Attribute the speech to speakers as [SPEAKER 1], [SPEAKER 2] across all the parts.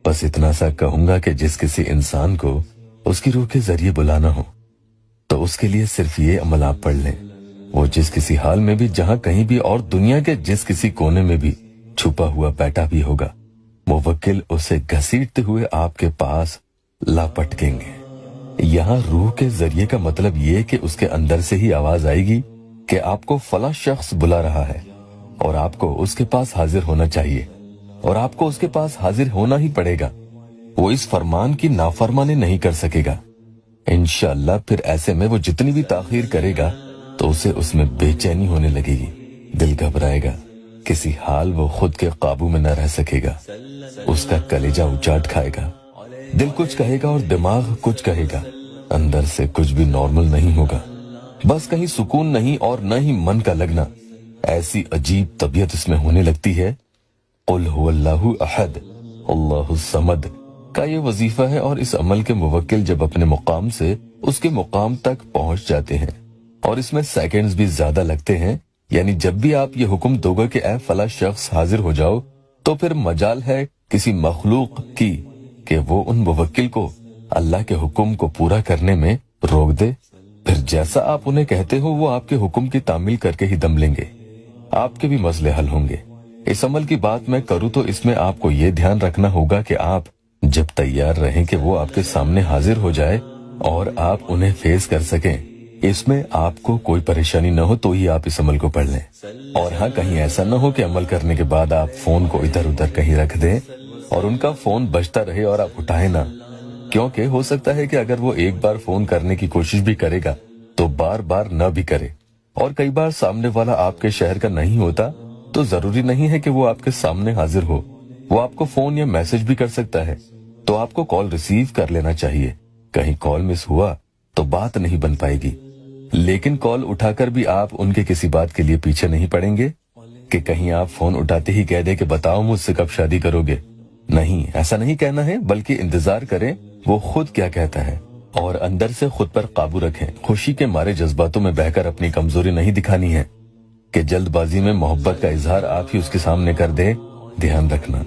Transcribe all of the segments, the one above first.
[SPEAKER 1] بس اتنا سا کہوں گا کہ جس کسی انسان کو اس کی روح کے ذریعے بلانا ہو تو اس کے لیے صرف یہ عمل آپ پڑھ لیں۔ وہ جس کسی حال میں بھی، جہاں کہیں بھی، اور دنیا کے جس کسی کونے میں بھی چھپا ہوا بیٹھا بھی ہوگا، موکل اسے گھسیٹتے ہوئے آپ کے پاس لا پٹکیں گے۔ یہاں روح کے ذریعے کا مطلب یہ کہ اس کے اندر سے ہی آواز آئے گی کہ آپ کو فلاں شخص بلا رہا ہے اور آپ کو اس کے پاس حاضر ہونا چاہیے، اور آپ کو اس کے پاس حاضر ہونا ہی پڑے گا۔ وہ اس فرمان کی نافرمانی نہیں کر سکے گا۔ انشاءاللہ پھر ایسے میں وہ جتنی بھی تاخیر کرے گا تو اسے اس میں بے چینی ہونے لگے گی، دل گھبرائے گا، کسی حال وہ خود کے قابو میں نہ رہ سکے گا، اس کا کلیجہ اچاٹ کھائے گا، دل کچھ کہے گا اور دماغ کچھ کہے گا، اندر سے کچھ بھی نارمل نہیں ہوگا، بس کہیں سکون نہیں اور نہ ہی من کا لگنا۔ ایسی عجیب طبیعت اس میں ہونے لگتی ہے۔ قل هو اللہ احد اللہ الصمد کا یہ وظیفہ ہے، اور اس عمل کے موکل جب اپنے مقام سے اس کے مقام تک پہنچ جاتے ہیں، اور اس میں سیکنڈز بھی زیادہ لگتے ہیں، یعنی جب بھی آپ یہ حکم دو گے کہ اے فلاں شخص حاضر ہو جاؤ، تو پھر مجال ہے کسی مخلوق کی کہ وہ ان موکل کو اللہ کے حکم کو پورا کرنے میں روک دے۔ پھر جیسا آپ انہیں کہتے ہو وہ آپ کے حکم کی تعمیل کر کے ہی دم لیں گے، آپ کے بھی مسئلے حل ہوں گے۔ اس عمل کی بات میں کروں تو اس میں آپ کو یہ دھیان رکھنا ہوگا کہ آپ جب تیار رہیں کہ وہ آپ کے سامنے حاضر ہو جائے اور آپ انہیں فیس کر سکیں، اس میں آپ کو کوئی پریشانی نہ ہو تو ہی آپ اس عمل کو پڑھ لیں۔ اور ہاں، کہیں ایسا نہ ہو کہ عمل کرنے کے بعد آپ فون کو ادھر ادھر کہیں رکھ دیں اور ان کا فون بجتا رہے اور آپ اٹھائیں نہ، کیونکہ ہو سکتا ہے کہ اگر وہ ایک بار فون کرنے کی کوشش بھی کرے گا تو بار بار نہ بھی کرے، اور کئی بار سامنے والا آپ کے شہر کا نہیں ہوتا تو ضروری نہیں ہے کہ وہ آپ کے سامنے حاضر ہو، وہ آپ کو فون یا میسج بھی کر سکتا ہے، تو آپ کو کال ریسیو کر لینا چاہیے۔ کہیں کال مس ہوا تو بات نہیں بن پائے گی، لیکن کال اٹھا کر بھی آپ ان کے کسی بات کے لیے پیچھے نہیں پڑیں گے کہ کہیں آپ فون اٹھاتے ہی کہہ دیں کہ بتاؤ مجھ سے کب شادی کرو گے۔ نہیں، ایسا نہیں کہنا ہے، بلکہ انتظار کریں وہ خود کیا کہتا ہے، اور اندر سے خود پر قابو رکھیں۔ خوشی کے مارے جذباتوں میں بہہ کر اپنی کمزوری نہیں دکھانی ہے کہ جلد بازی میں محبت کا اظہار آپ ہی اس کے سامنے کر دیں۔ دھیان رکھنا،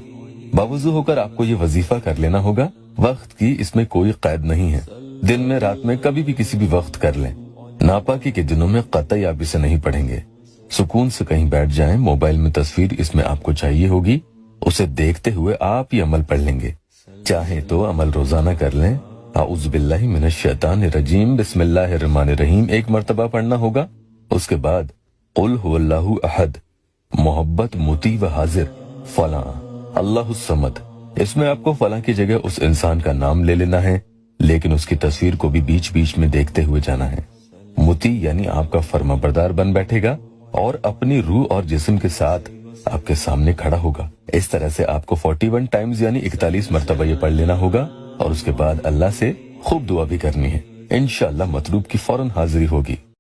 [SPEAKER 1] باوضو ہو کر آپ کو یہ وظیفہ کر لینا ہوگا۔ وقت کی اس میں کوئی قید نہیں ہے، دن میں، رات میں، کبھی بھی کسی بھی وقت کر لیں۔ ناپاکی کے دنوں میں قطعی آپ اسے نہیں پڑھیں گے۔ سکون سے کہیں بیٹھ جائیں، موبائل میں تصویر اس میں آپ کو چاہیے ہوگی، اسے دیکھتے ہوئے آپ یہ عمل پڑھ لیں گے۔ چاہیں تو عمل روزانہ کر لیں۔ اعوذ باللہ من الشیطان الرجیم، بسم اللہ الرحمن الرحیم ایک مرتبہ پڑھنا ہوگا۔ اس کے بعد قل هو اللہ احد، محبت مطیع و حاضر، فلاں اللہ الصمد، اس میں آپ کو فلاں کی جگہ اس انسان کا نام لے لینا ہے، لیکن اس کی تصویر کو بھی بیچ بیچ میں دیکھتے ہوئے جانا ہے۔ مطیع یعنی آپ کا فرما بردار بن بیٹھے گا اور اپنی روح اور جسم کے ساتھ آپ کے سامنے کھڑا ہوگا۔ اس طرح سے آپ کو 41 ٹائمز یعنی 41 مرتبہ یہ پڑھ لینا ہوگا، اور اس کے بعد اللہ سے خوب دعا بھی کرنی ہے۔ انشاءاللہ مطلوب کی فوراً حاضری ہوگی۔